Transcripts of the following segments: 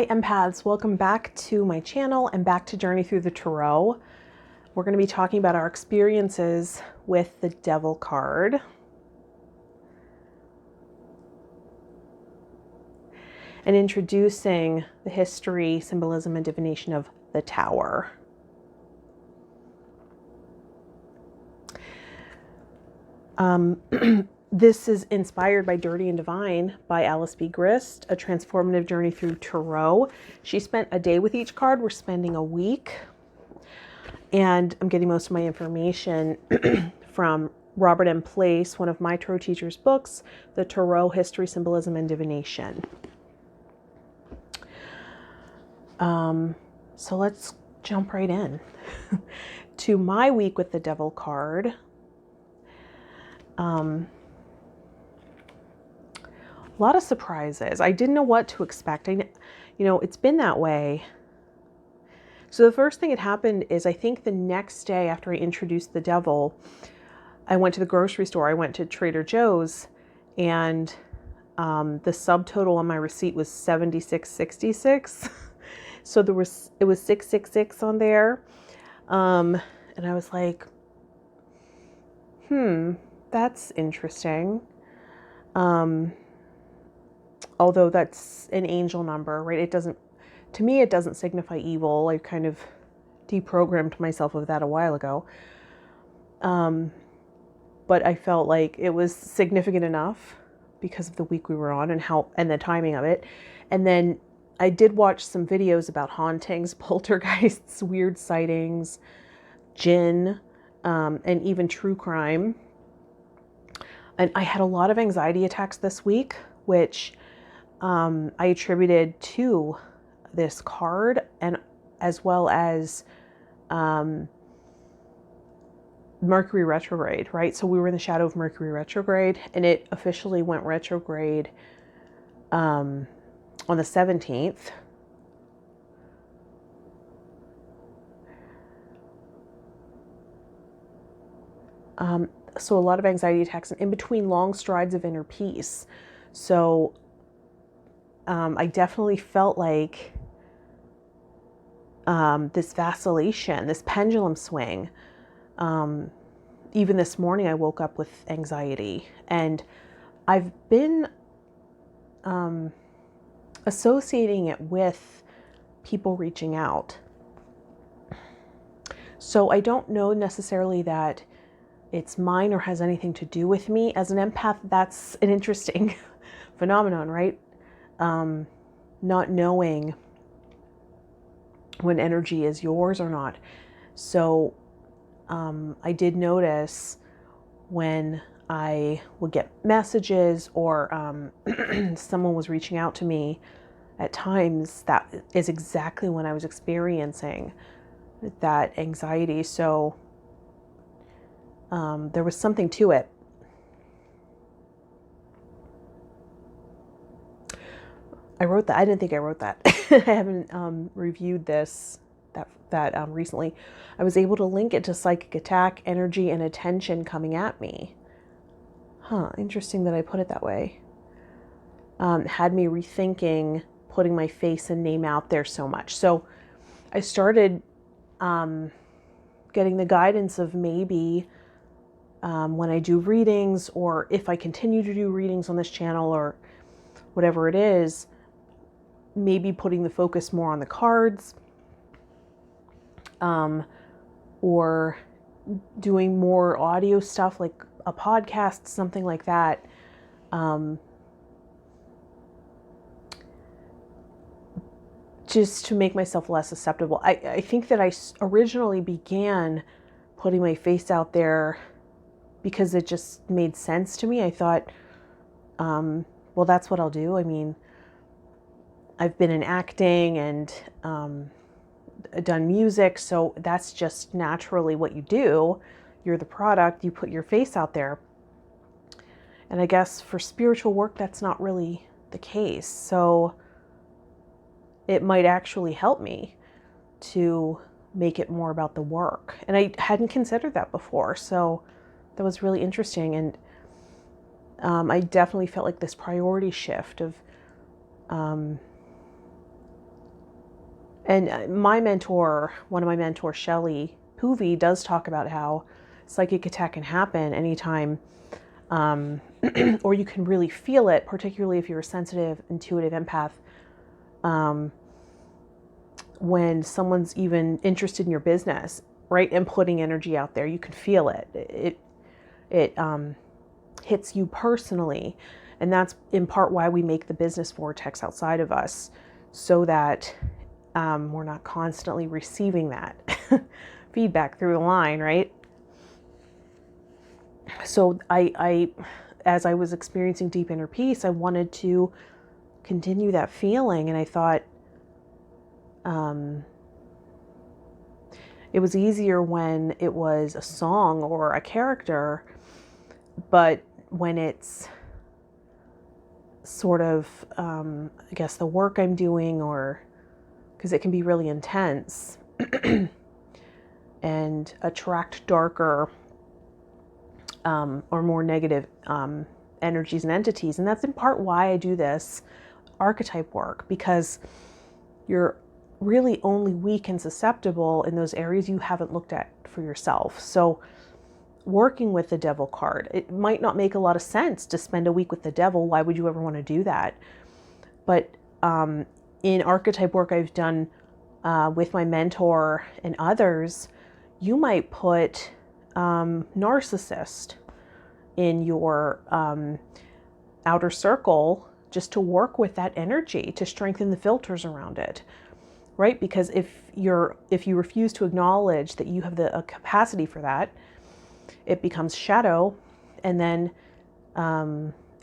Hi empaths, welcome back to my channel and back to Journey Through the Tarot. We're going to be talking about our experiences with the Devil card. And introducing the history, symbolism, and divination of the Tower. This is inspired by Dirty and Divine by Alice B. Grist, a transformative journey through tarot. She spent a day with each card. We're spending a week. And I'm getting most of my information from Robert M. Place, one of my tarot teacher's books, The Tarot, History, Symbolism, and Divination. So let's jump right in to my week with the Devil card. A lot of surprises. I didn't know what to expect. It's been that way. So the first thing that happened is I think the next day after I introduced the Devil, I went to the grocery store. I went to Trader Joe's, and the subtotal on my receipt was $76.66. So it was 666 on there. And I was like, that's interesting. Although that's an angel number, right? To me, it doesn't signify evil. I kind of deprogrammed myself of that a while ago. But I felt like it was significant enough because of the week we were on and the timing of it. And then I did watch some videos about hauntings, poltergeists, weird sightings, jinn, and even true crime. And I had a lot of anxiety attacks this week, which I attributed to this card, and as well as Mercury retrograde, right? So we were in the shadow of Mercury retrograde, and it officially went retrograde on the 17th. So a lot of anxiety attacks, and in between long strides of inner peace. So I definitely felt like this vacillation, this pendulum swing. Even this morning I woke up with anxiety, and I've been associating it with people reaching out. So I don't know necessarily that it's mine or has anything to do with me. As an empath, that's an interesting phenomenon, right? Not knowing when energy is yours or not. So I did notice when I would get messages or someone was reaching out to me at times, that is exactly when I was experiencing that anxiety. So there was something to it. I wrote that. I didn't think I wrote that. I haven't reviewed that recently. I was able to link it to psychic attack, energy, and attention coming at me. Interesting that I put it that way. Had me rethinking putting my face and name out there so much. So I started getting the guidance of maybe when I do readings, or if I continue to do readings on this channel or whatever it is, maybe putting the focus more on the cards, or doing more audio stuff like a podcast, something like that. Just to make myself less susceptible. I think that I originally began putting my face out there because it just made sense to me. I thought, well, that's what I'll do. I mean, I've been in acting and done music, so that's just naturally what you do. You're the product, you put your face out there. And I guess for spiritual work, that's not really the case. So it might actually help me to make it more about the work. And I hadn't considered that before, so that was really interesting. And I definitely felt like this priority shift of And my mentor, one of my mentors, Shelley Poovey, does talk about how psychic attack can happen anytime, or you can really feel it, particularly if you're a sensitive, intuitive empath. When someone's even interested in your business, right, and putting energy out there, you can feel it. It hits you personally, and that's in part why we make the business vortex outside of us, so that we're not constantly receiving that feedback through the line, right? So I, as I was experiencing deep inner peace, I wanted to continue that feeling, and I thought it was easier when it was a song or a character, but when it's sort of, I guess, the work I'm doing, or because it can be really intense and attract darker or more negative energies and entities. And that's in part why I do this archetype work, because you're really only weak and susceptible in those areas you haven't looked at for yourself. So working with the devil card, it might not make a lot of sense to spend a week with the devil. Why would you ever want to do that? But in archetype work I've done with my mentor and others, you might put narcissist in your outer circle just to work with that energy, to strengthen the filters around it, right? Because if you refuse to acknowledge that you have the capacity for that, it becomes shadow, and then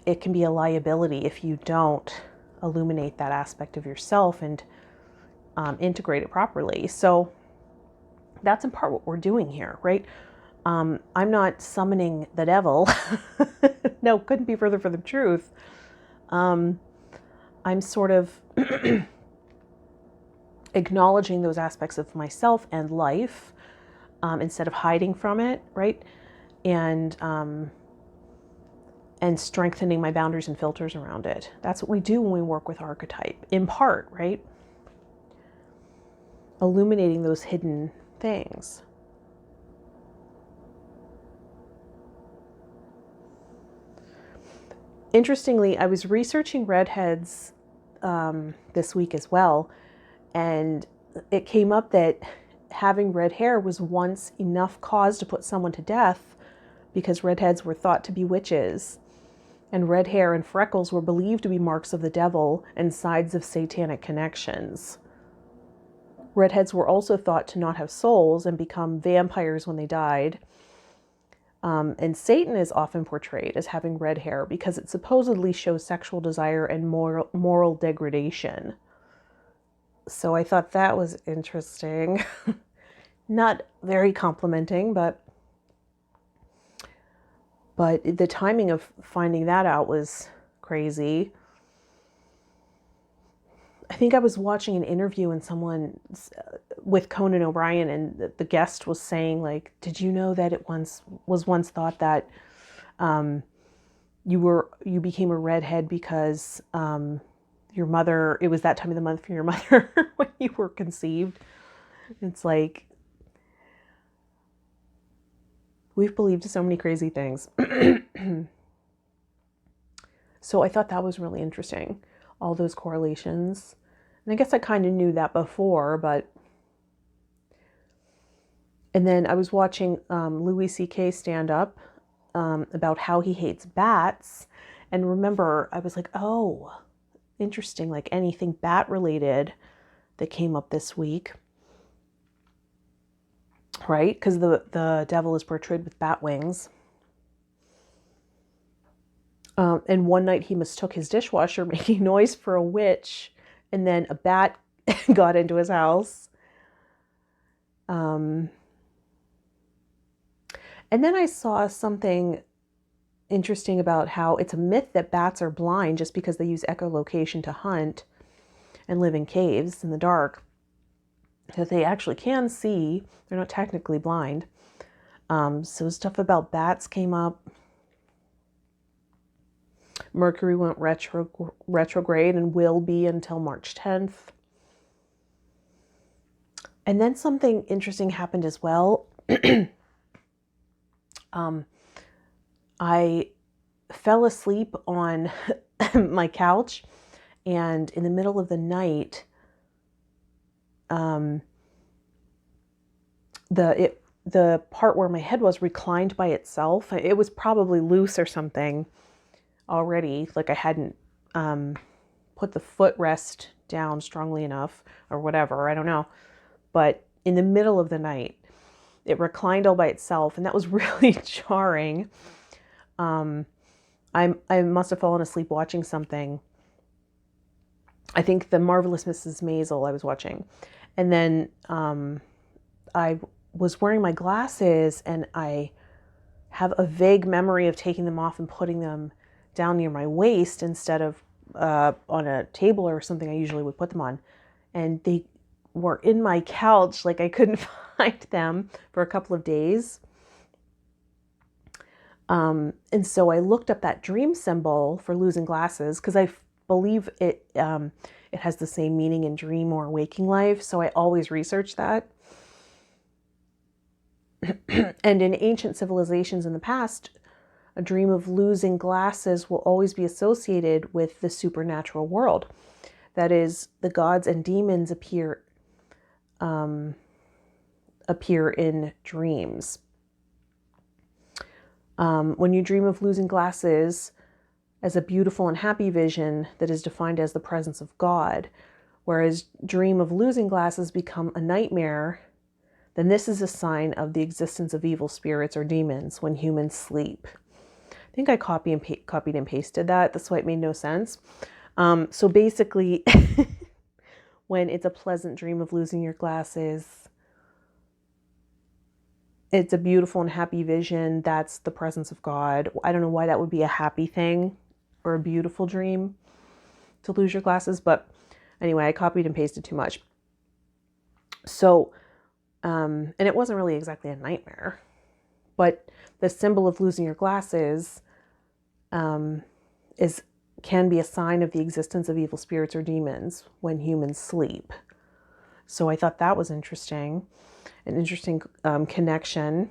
it can be a liability if you don't illuminate that aspect of yourself and integrate it properly. So that's in part what we're doing here, right? I'm not summoning the devil. No, couldn't be further from the truth. I'm sort of acknowledging those aspects of myself and life instead of hiding from it, right? And strengthening my boundaries and filters around it. That's what we do when we work with archetype, in part, right? Illuminating those hidden things. Interestingly, I was researching redheads this week as well, and it came up that having red hair was once enough cause to put someone to death, because redheads were thought to be witches, and red hair and freckles were believed to be marks of the devil and signs of satanic connections. Redheads were also thought to not have souls and become vampires when they died. And Satan is often portrayed as having red hair because it supposedly shows sexual desire and moral degradation. So I thought that was interesting. Not very complimenting, but the timing of finding that out was crazy. I think I was watching an interview and someone with Conan O'Brien, and the guest was saying, like, did you know that it was once thought that you became a redhead because your mother, it was that time of the month for your mother when you were conceived? It's like, we've believed so many crazy things. So I thought that was really interesting, all those correlations. And I guess I kind of knew that before, but... And then I was watching Louis C.K. stand up about how he hates bats. And remember, I was like, oh, interesting, like anything bat related that came up this week, right? Because the devil is portrayed with bat wings. And one night he mistook his dishwasher making noise for a witch, and then a bat got into his house. And then I saw something interesting about how it's a myth that bats are blind just because they use echolocation to hunt and live in caves in the dark. That they actually can see. They're not technically blind. So stuff about bats came up. Mercury went retrograde and will be until March 10th. And then something interesting happened as well. I fell asleep on my couch, and in the middle of the night, the part where my head was reclined by itself. It was probably loose or something already, like I hadn't put the footrest down strongly enough or whatever, I don't know. But in the middle of the night, it reclined all by itself, and that was really jarring. I must have fallen asleep watching something. I think The Marvelous Mrs. Maisel I was watching. And then I was wearing my glasses, and I have a vague memory of taking them off and putting them down near my waist instead of on a table or something I usually would put them on. And they were in my couch, like I couldn't find them for a couple of days. And so I looked up that dream symbol for losing glasses, because I believe it has the same meaning in dream or waking life. So I always research that. And in ancient civilizations in the past, a dream of losing glasses will always be associated with the supernatural world. That is, the gods and demons appear in dreams. When you dream of losing glasses as a beautiful and happy vision that is defined as the presence of God, whereas dream of losing glasses become a nightmare, then this is a sign of the existence of evil spirits or demons when humans sleep. I think I copied and pasted that. That's why it made no sense. So basically, when it's a pleasant dream of losing your glasses, it's a beautiful and happy vision. That's the presence of God. I don't know why that would be a happy thing or a beautiful dream to lose your glasses. But anyway, I copied and pasted too much. So, and it wasn't really exactly a nightmare. But the symbol of losing your glasses can be a sign of the existence of evil spirits or demons when humans sleep. So I thought that was interesting, an interesting connection.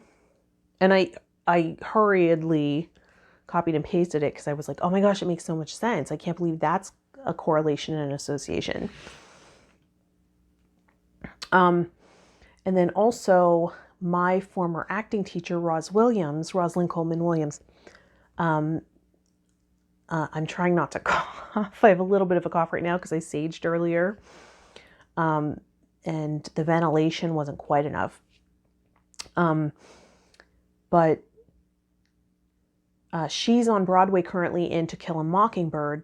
And I hurriedly copied and pasted it because I was like, oh my gosh, it makes so much sense. I can't believe that's a correlation and association. And then also my former acting teacher, Rosalind Coleman Williams, I'm trying not to cough. I have a little bit of a cough right now because I saged earlier. And the ventilation wasn't quite enough. But she's on Broadway currently in To Kill a Mockingbird.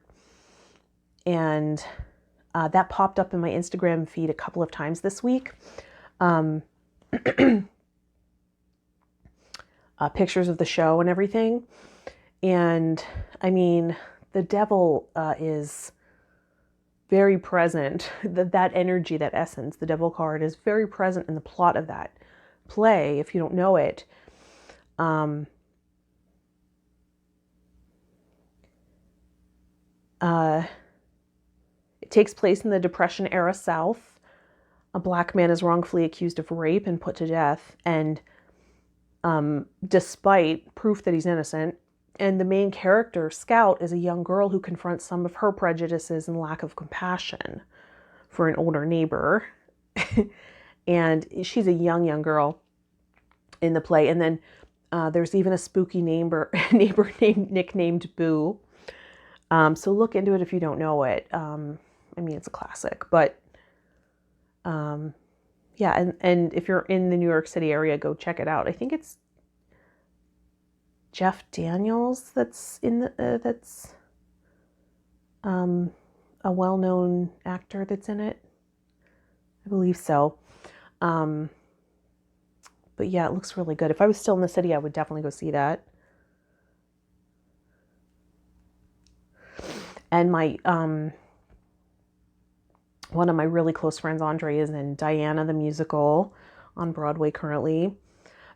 And that popped up in my Instagram feed a couple of times this week. Pictures of the show and everything. And I mean, the devil is very present. That energy, that essence, the devil card is very present in the plot of that play, if you don't know it. It takes place in the Depression era South. A black man is wrongfully accused of rape and put to death, and despite proof that he's innocent. And the main character, Scout, is a young girl who confronts some of her prejudices and lack of compassion for an older neighbor. And she's a young girl in the play. And then there's even a spooky neighbor nicknamed Boo. So look into it if you don't know it. I mean, it's a classic. But yeah, and if you're in the New York City area, go check it out. I think it's Jeff Daniels that's in the that's a well-known actor that's in it. I believe so. But yeah, it looks really good. If I was still in the city, I would definitely go see that. And my one of my really close friends, Andre, is in Diana the Musical on Broadway currently.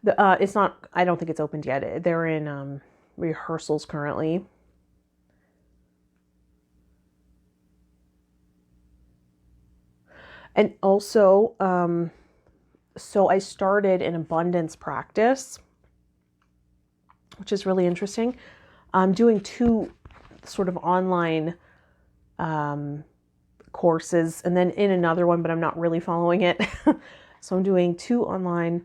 It's not, I don't think it's opened yet. They're in rehearsals currently. And also, So I started an abundance practice, which is really interesting. I'm doing 2 sort of online courses, and then in another one, but I'm not really following it. So I'm doing 2 online,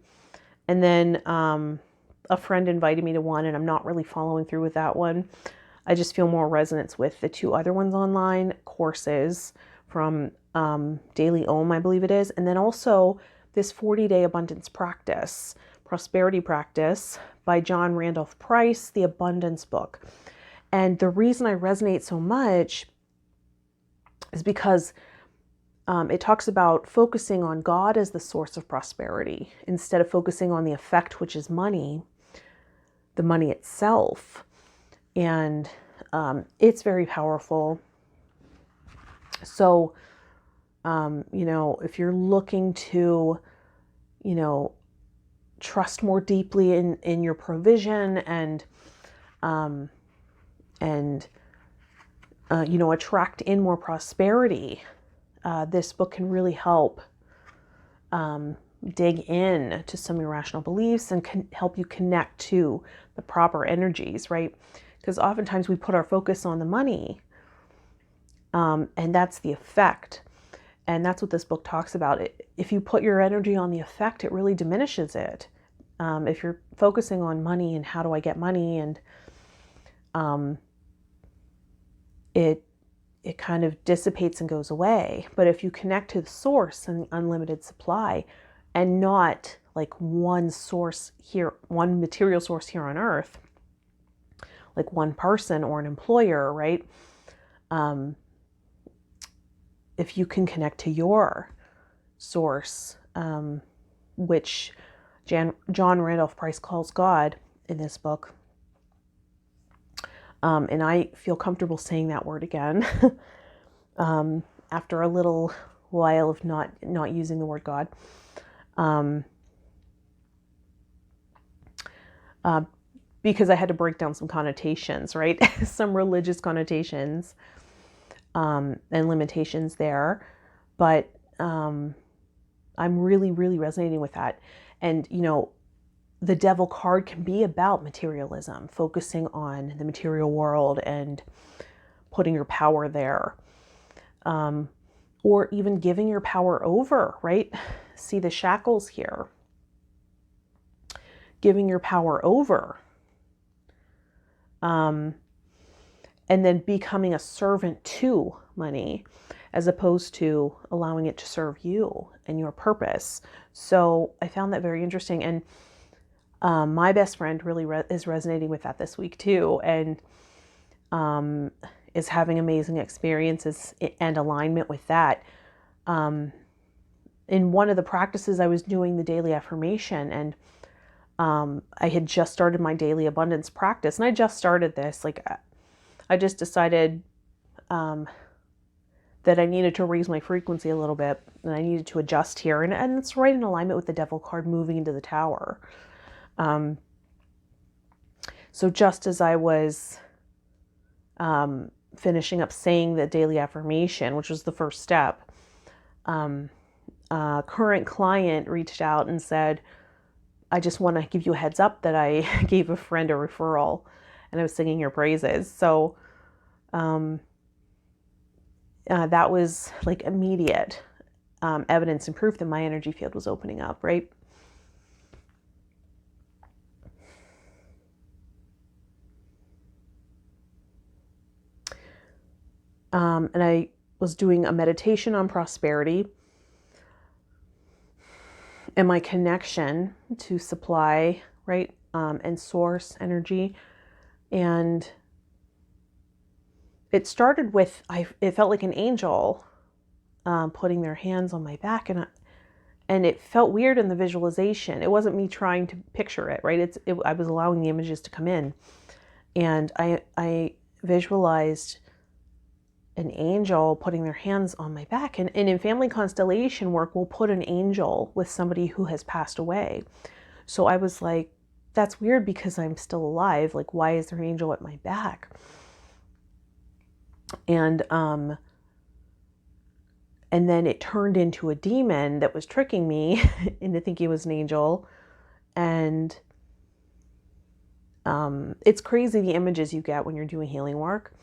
and then a friend invited me to one, and I'm not really following through with that one. I just feel more resonance with the 2 other ones online courses from Daily Om, I believe it is. And then also this 40-day abundance practice, prosperity practice by John Randolph Price, the abundance book. And the reason I resonate so much is because it talks about focusing on God as the source of prosperity instead of focusing on the effect, which is money, the money itself. And it's very powerful. So, if you're looking to, trust more deeply in your provision and attract in more prosperity, this book can really help dig in to some irrational beliefs and can help you connect to the proper energies, right? Because oftentimes we put our focus on the money, and that's the effect. And that's what this book talks about. If you put your energy on the effect, it really diminishes it. If you're focusing on money and how do I get money, and it kind of dissipates and goes away. But if you connect to the source and the unlimited supply, and not like one source here, one material source here on earth, like one person or an employer, right? If you can connect to your source, which John Randolph Price calls God in this book, and I feel comfortable saying that word again after a little while of not using the word God, because I had to break down some connotations, right? Some religious connotations and limitations there, but I'm really, really resonating with that. And the devil card can be about materialism, focusing on the material world and putting your power there. Or even giving your power over, right? See the shackles here. Giving your power over. And then becoming a servant to money, as opposed to allowing it to serve you and your purpose. So I found that very interesting. And my best friend really is resonating with that this week too, and is having amazing experiences and alignment with that. In one of the practices, I was doing the daily affirmation, and I had just started my daily abundance practice, and I just started this. Like, I just decided that I needed to raise my frequency a little bit, and I needed to adjust here, and it's right in alignment with the devil card moving into the tower. So just as I was finishing up saying the daily affirmation, which was the first step, a current client reached out and said, I just want to give you a heads up that I gave a friend a referral and I was singing your praises. So that was like immediate evidence and proof that my energy field was opening up, right? And I was doing a meditation on prosperity and my connection to supply, right? And source energy. And it started with, it felt like an angel putting their hands on my back, and it felt weird in the visualization. It wasn't me trying to picture it, right? I was allowing the images to come in, and I visualized an angel putting their hands on my back. And in family constellation work, we'll put an angel with somebody who has passed away. So I was like, that's weird because I'm still alive. Like, why is there an angel at my back? And And then it turned into a demon that was tricking me into thinking it was an angel. And it's crazy the images you get when you're doing healing work.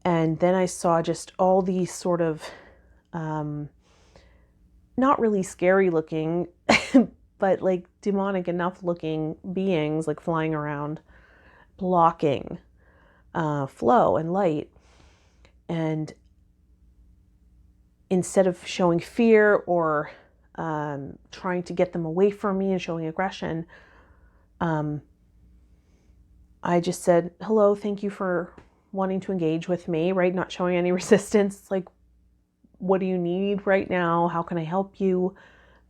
And then I saw just all these sort of not really scary looking, but like demonic enough looking beings like flying around, blocking flow and light. And instead of showing fear or trying to get them away from me and showing aggression, I just said, hello, thank you for wanting to engage with me, right? Not showing any resistance. It's like, what do you need right now? How can I help you?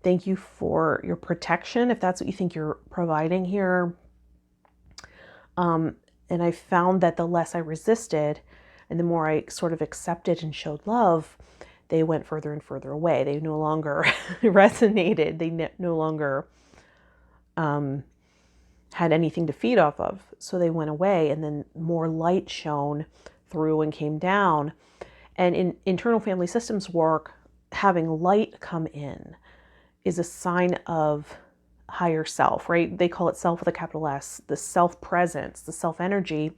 Thank you for your protection, if that's what you think you're providing here. And I found that the less I resisted and the more I sort of accepted and showed love, they went further and further away. They no longer resonated. They no longer had anything to feed off of. So they went away, and then more light shone through and came down. And in internal family systems work, having light come in is a sign of higher self, right? They call it self with a capital S, the self-presence, the self-energy,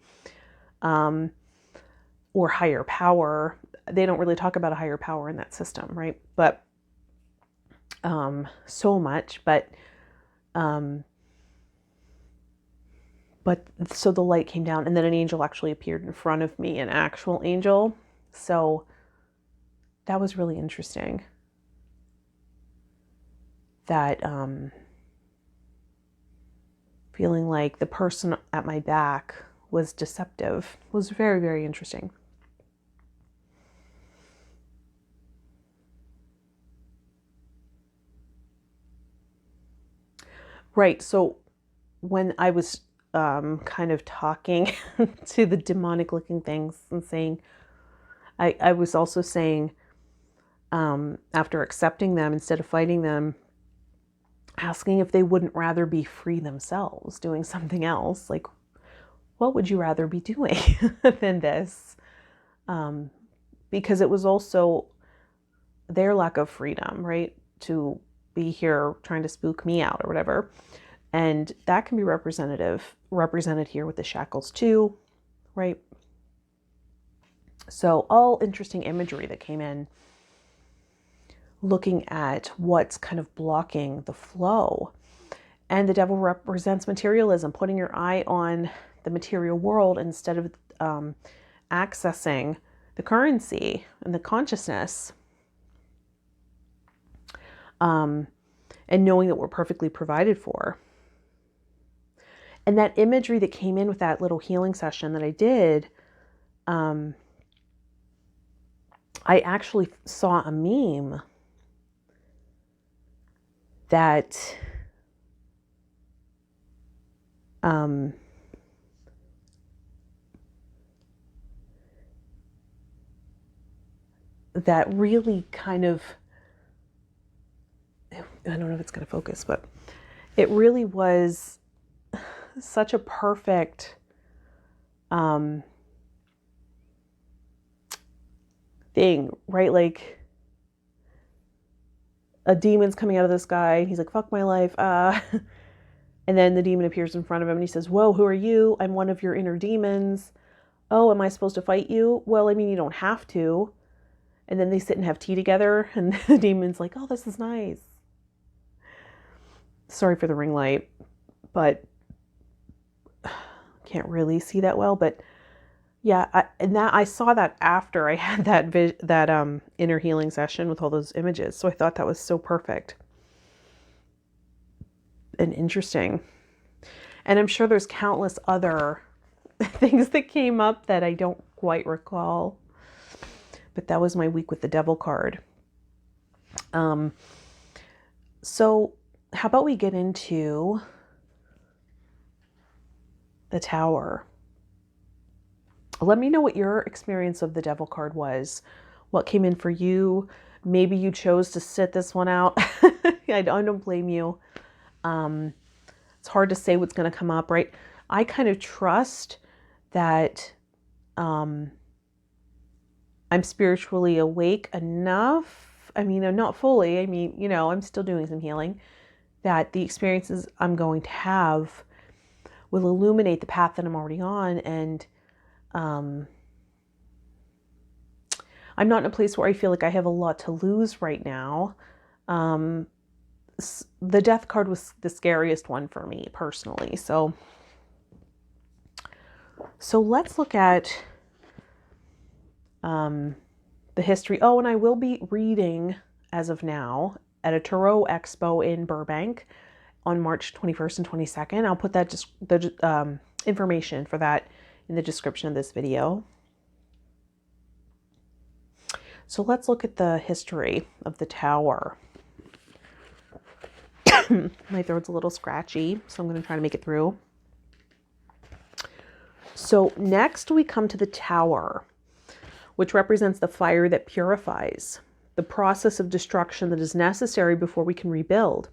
or higher power. They don't really talk about a higher power in that system, right? But so much, but so the light came down, and then an angel actually appeared in front of me, an actual angel. So that was really interesting. That feeling like the person at my back was deceptive was very, very interesting. Right. So when I was kind of talking to the demonic looking things and saying, I was also saying, after accepting them, instead of fighting them, asking if they wouldn't rather be free themselves, doing something else. Like, what would you rather be doing than this? Because it was also their lack of freedom, right? To be here trying to spook me out or whatever. And that can be represented here with the shackles too, right? So all interesting imagery that came in, looking at what's kind of blocking the flow. And the devil represents materialism, putting your eye on the material world instead of accessing the currency and the consciousness, and knowing that we're perfectly provided for. And that imagery that came in with that little healing session that I did, I actually saw a meme that that really kind of, I don't know if it's going to focus, but it really was such a perfect thing, right? Like a demon's coming out of this guy, and he's like, fuck my life. And then the demon appears in front of him, and he says, whoa, who are you? I'm one of your inner demons. Oh, am I supposed to fight you? Well, I mean, you don't have to. And then they sit and have tea together, and the demon's like, oh, this is nice. Sorry for the ring light, but can't really see that well. But yeah, I saw that after I had that inner healing session with all those images. So I thought that was so perfect and interesting. And I'm sure there's countless other things that came up that I don't quite recall. But that was my week with the devil card. So how about we get into the Tower? Let me know what your experience of the devil card was. What came in for you? Maybe you chose to sit this one out. I don't blame you. It's hard to say what's going to come up, right? I kind of trust that I'm spiritually awake enough I mean, not fully, I mean, you know, I'm still doing some healing, that the experiences I'm going to have will illuminate the path that I'm already on. And I'm not in a place where I feel like I have a lot to lose right now. The death card was the scariest one for me personally. So let's look at the history. Oh, and I will be reading, as of now, at a Tarot Expo in Burbank on March 21st and 22nd. I'll put that the information for that in the description of this video. So let's look at the history of the Tower. My throat's a little scratchy, so I'm going to try to make it through. So next we come to the Tower, which represents the fire that purifies, the process of destruction that is necessary before we can rebuild.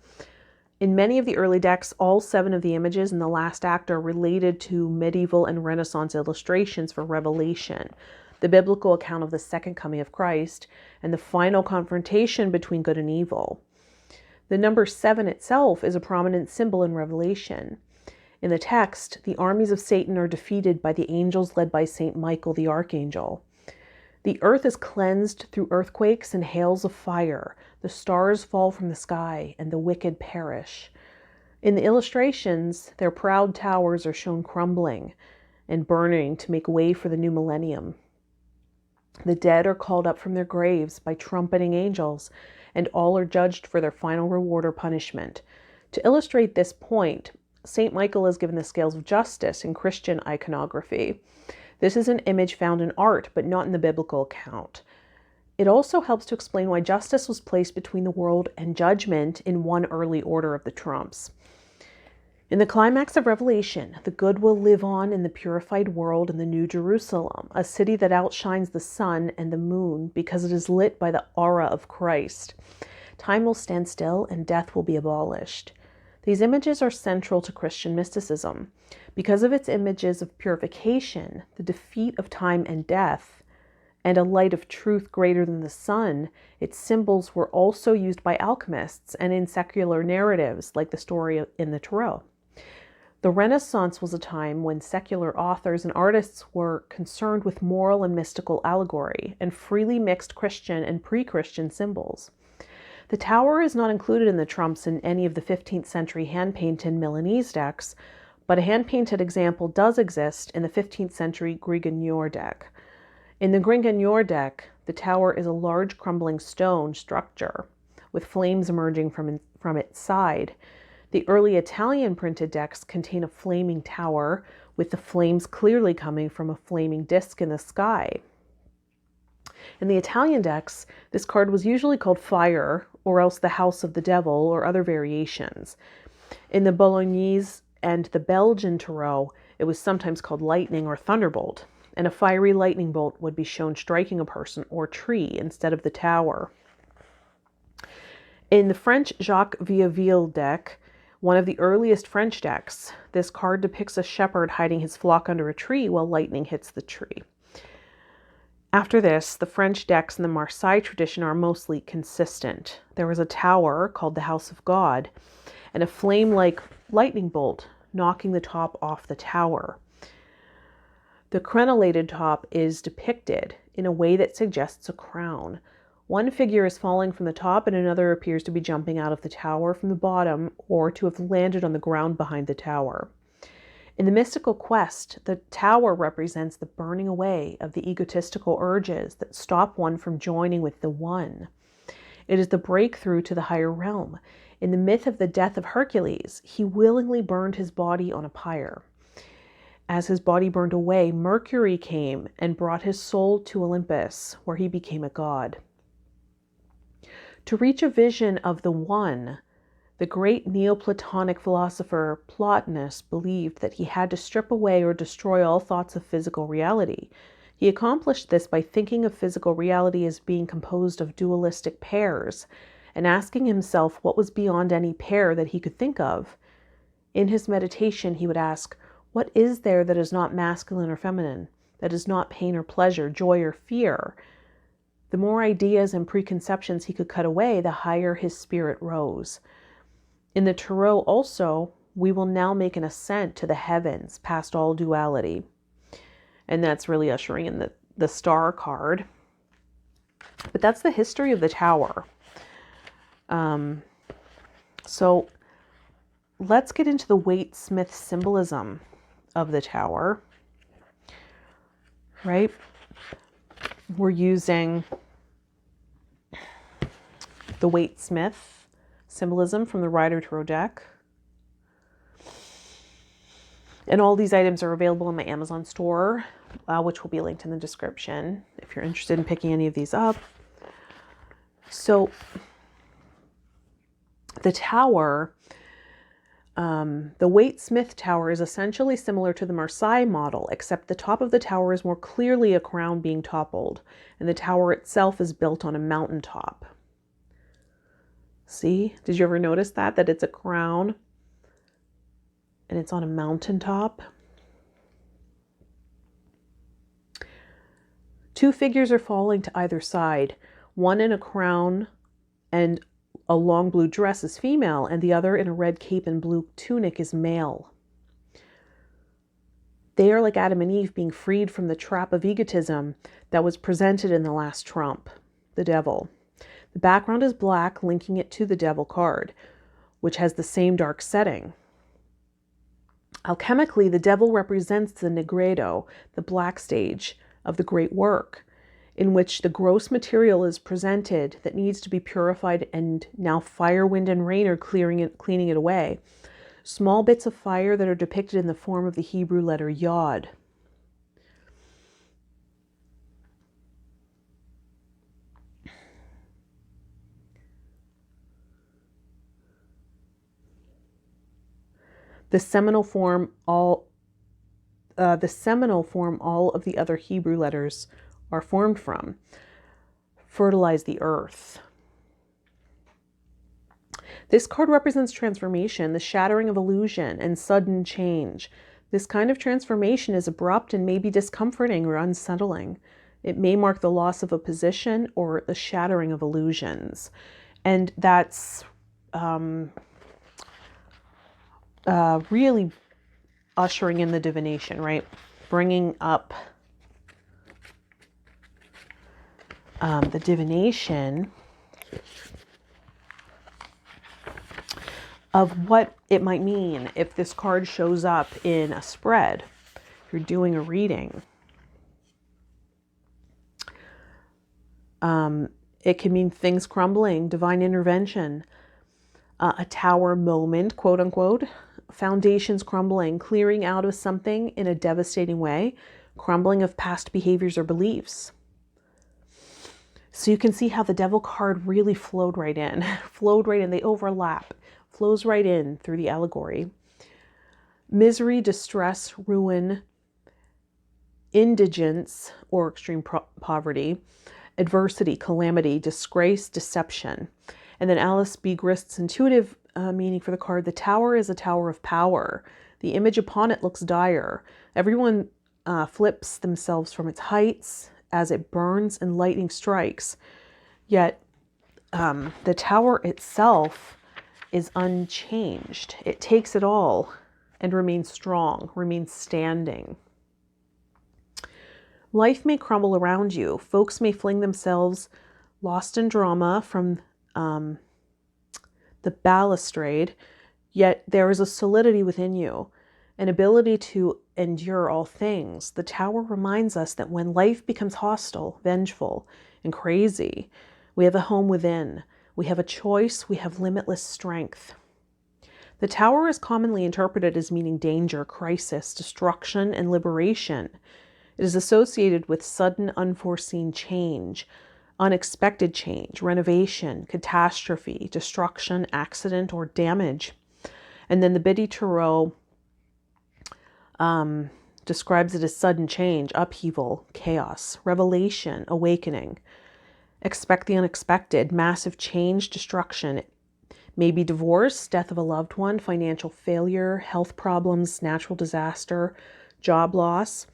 In many of the early decks, all 7 of the images in the last act are related to medieval and Renaissance illustrations for Revelation, the biblical account of the second coming of Christ, and the final confrontation between good and evil. The number 7 itself is a prominent symbol in Revelation. In the text, the armies of Satan are defeated by the angels led by Saint Michael the Archangel. The earth is cleansed through earthquakes and hails of fire. The stars fall from the sky, and the wicked perish. In the illustrations, their proud towers are shown crumbling and burning to make way for the new millennium. The dead are called up from their graves by trumpeting angels, and all are judged for their final reward or punishment. To illustrate this point, Saint Michael is given the scales of justice in Christian iconography. This is an image found in art, but not in the biblical account. It also helps to explain why justice was placed between the world and judgment in one early order of the trumps. In the climax of Revelation, the good will live on in the purified world in the New Jerusalem, a city that outshines the sun and the moon because it is lit by the aura of Christ. Time will stand still and death will be abolished. These images are central to Christian mysticism. Because of its images of purification, the defeat of time and death, and a light of truth greater than the sun, its symbols were also used by alchemists and in secular narratives like the story in the Tarot. The Renaissance was a time when secular authors and artists were concerned with moral and mystical allegory and freely mixed Christian and pre-Christian symbols. The Tower is not included in the trumps in any of the 15th century hand-painted Milanese decks, but a hand-painted example does exist in the 15th century Grignard deck. In the Grignard deck, the Tower is a large crumbling stone structure with flames emerging from its side. The early Italian printed decks contain a flaming tower with the flames clearly coming from a flaming disc in the sky. In the Italian decks, this card was usually called Fire, or else the House of the Devil, or other variations. In the Bolognese and the Belgian Tarot, it was sometimes called Lightning or Thunderbolt, and a fiery lightning bolt would be shown striking a person or tree instead of the tower. In the French Jacques Vieilleville deck, one of the earliest French decks, this card depicts a shepherd hiding his flock under a tree while lightning hits the tree. After this, the French decks in the Marseille tradition are mostly consistent. There was a tower called the House of God, and a flame-like lightning bolt knocking the top off the tower. The crenellated top is depicted in a way that suggests a crown. One figure is falling from the top and another appears to be jumping out of the tower from the bottom or to have landed on the ground behind the tower. In the mystical quest, the tower represents the burning away of the egotistical urges that stop one from joining with the one. It is the breakthrough to the higher realm. In the myth of the death of Hercules, he willingly burned his body on a pyre. As his body burned away, Mercury came and brought his soul to Olympus, where he became a god. To reach a vision of the one, the great Neoplatonic philosopher Plotinus believed that he had to strip away or destroy all thoughts of physical reality. He accomplished this by thinking of physical reality as being composed of dualistic pairs and asking himself what was beyond any pair that he could think of. In his meditation, he would ask, what is there that is not masculine or feminine, that is not pain or pleasure, joy or fear? The more ideas and preconceptions he could cut away, the higher his spirit rose. In the Tarot also, we will now make an ascent to the heavens, past all duality. And that's really ushering in the Star card. But that's the history of the Tower. So let's get into the Waite-Smith symbolism of the Tower, right? We're using the Waite-Smith symbolism from the Rider Tarot deck. And all these items are available in my Amazon store, which will be linked in the description if you're interested in picking any of these up. So the Tower, the Waite-Smith Tower is essentially similar to the Marseille model, except the top of the tower is more clearly a crown being toppled, and the tower itself is built on a mountaintop. See? Did you ever notice that it's a crown and it's on a mountaintop? Two figures are falling to either side. One in a crown and a long blue dress is female, and the other in a red cape and blue tunic is male. They are like Adam and Eve being freed from the trap of egotism that was presented in the last trump, the devil. The background is black, linking it to the devil card, which has the same dark setting. Alchemically, the devil represents the negredo, the black stage of the great work, in which the gross material is presented that needs to be purified, and now fire, wind, and rain are cleaning it away. Small bits of fire that are depicted in the form of the Hebrew letter Yod. The seminal form all of the other Hebrew letters are formed from. Fertilize the earth. This card represents transformation, the shattering of illusion, and sudden change. This kind of transformation is abrupt and may be discomforting or unsettling. It may mark the loss of a position or the shattering of illusions. And that's really ushering in the divination, right? Bringing up the divination of what it might mean if this card shows up in a spread. If you're doing a reading. It can mean things crumbling, divine intervention, a tower moment, quote unquote, foundations crumbling, clearing out of something in a devastating way, crumbling of past behaviors or beliefs. So you can see how the devil card really flowed right in, they overlap, flows right in through the allegory. Misery, distress, ruin, indigence or extreme poverty, adversity, calamity, disgrace, deception. And then Alice B. Grist's intuitive meaning for the card, the tower is a tower of power. The image upon it looks dire. Everyone flips themselves from its heights as it burns and lightning strikes. Yet the tower itself is unchanged. It takes it all and remains strong, remains standing. Life may crumble around you. Folks may fling themselves lost in drama from the balustrade, yet there is a solidity within you, an ability to endure all things. The tower reminds us that when life becomes hostile, vengeful, and crazy, we have a home within. We have a choice. We have limitless strength. The tower is commonly interpreted as meaning danger, crisis, destruction, and liberation. It is associated with sudden, unforeseen change, unexpected change, renovation, catastrophe, destruction, accident, or damage. And then the Biddy Tarot describes it as sudden change, upheaval, chaos, revelation, awakening. Expect the unexpected, massive change, destruction. It may be divorce, death of a loved one, financial failure, health problems, natural disaster, job loss.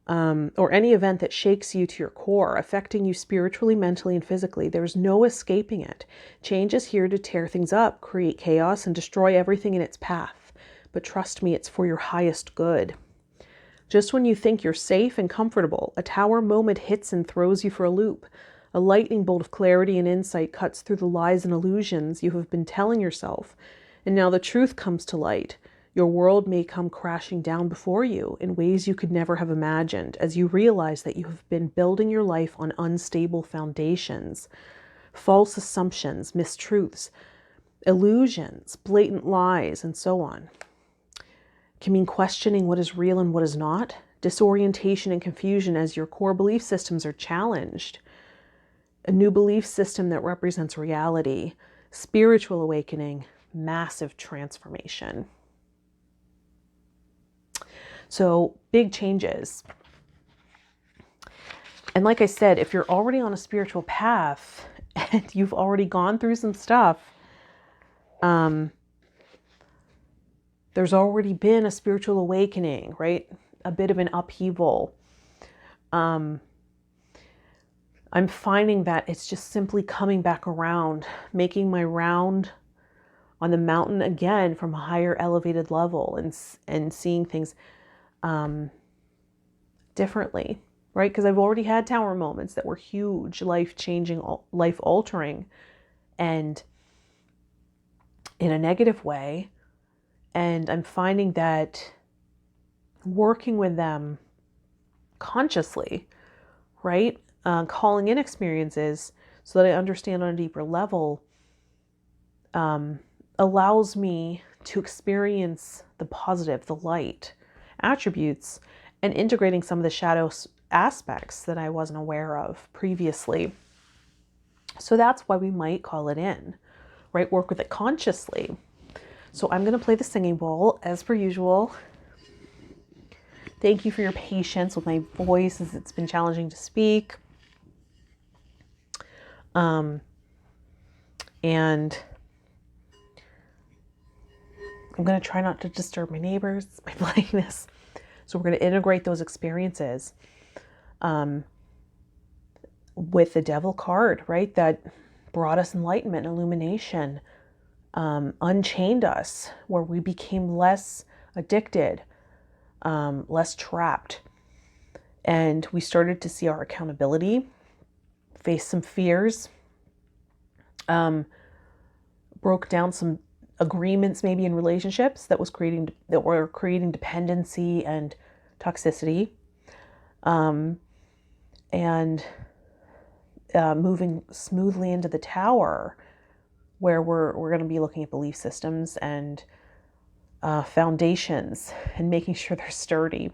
or any event that shakes you to your core, affecting you spiritually, mentally, and physically. There's no escaping it. Change is here to tear things up, create chaos, and destroy everything in its path. But trust me, it's for your highest good. Just when you think you're safe and comfortable, a tower moment hits and throws you for a loop. A lightning bolt of clarity and insight cuts through the lies and illusions you have been telling yourself. And now the truth comes to light. Your world may come crashing down before you in ways you could never have imagined, as you realize that you have been building your life on unstable foundations, false assumptions, mistruths, illusions, blatant lies, and so on. It can mean questioning what is real and what is not, disorientation and confusion as your core belief systems are challenged, a new belief system that represents reality, spiritual awakening, massive transformation. So big changes. And like I said, if you're already on a spiritual path and you've already gone through some stuff, there's already been a spiritual awakening, right? A bit of an upheaval. I'm finding that it's just simply coming back around, making my round on the mountain again from a higher elevated level, and seeing things differently, right? Because I've already had tower moments that were huge, life-changing, life-altering, and in a negative way. And I'm finding that working with them consciously, right? Calling in experiences so that I understand on a deeper level, allows me to experience the positive, the light attributes, and integrating some of the shadow aspects that I wasn't aware of previously. So that's why we might call it in, right? Work with it consciously. So I'm going to play the singing bowl as per usual. Thank you for your patience with my voice as it's been challenging to speak. And I'm going to try not to disturb my neighbors by playing this. So we're going to integrate those experiences with the devil card, right? That brought us enlightenment, illumination, unchained us, where we became less addicted, less trapped. And we started to see our accountability, face some fears, broke down some agreements maybe in relationships that were creating dependency and toxicity, and moving smoothly into the tower, where we're going to be looking at belief systems and foundations and making sure they're sturdy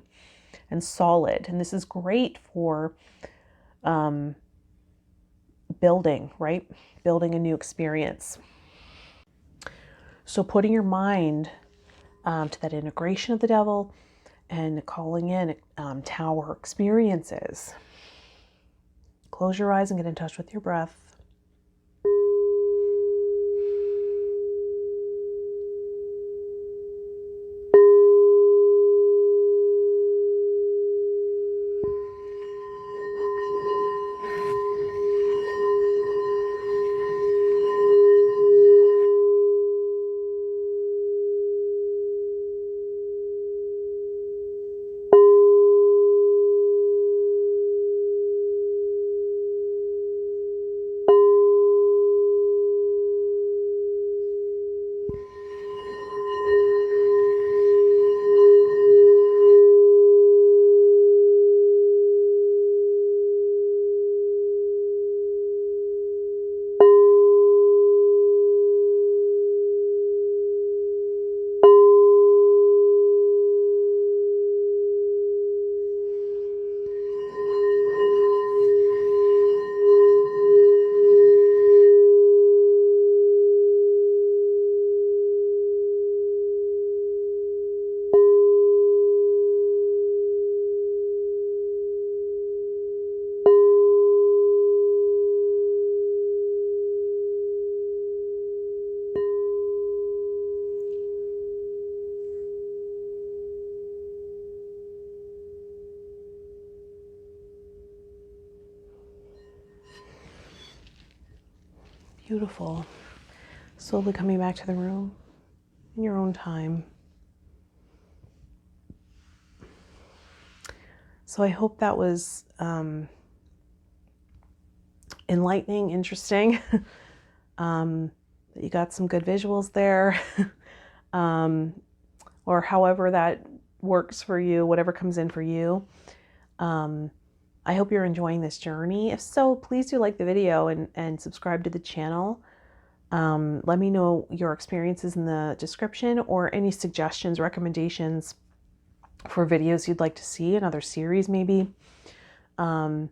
and solid. And this is great for building, right? Building a new experience. So putting your mind to that integration of the devil and calling in tower experiences. Close your eyes and get in touch with your breath. Beautiful. Slowly coming back to the room in your own time. So I hope that was enlightening, interesting. You got some good visuals there. Or however that works for you, whatever comes in for you. I hope you're enjoying this journey. If so, please do like the video and subscribe to the channel. Let me know your experiences in the description or any suggestions, recommendations for videos you'd like to see, another series maybe, so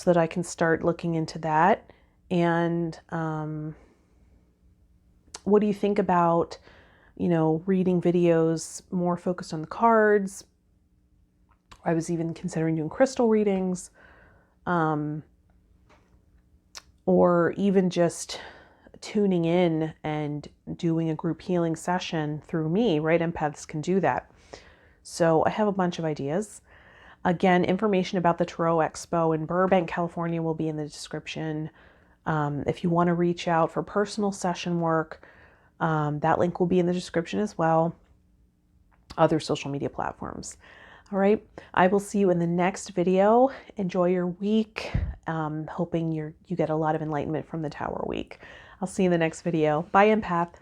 that I can start looking into that. And what do you think about, reading videos more focused on the cards? I was even considering doing crystal readings, or even just tuning in and doing a group healing session through me, right? Empaths can do that. So I have a bunch of ideas. Again, information about the Tarot Expo in Burbank, California will be in the description. If you want to reach out for personal session work, that link will be in the description as well. Other social media platforms. All right, I will see you in the next video. Enjoy your week. Hoping you get a lot of enlightenment from the Tower week. I'll see you in the next video. Bye, Empath.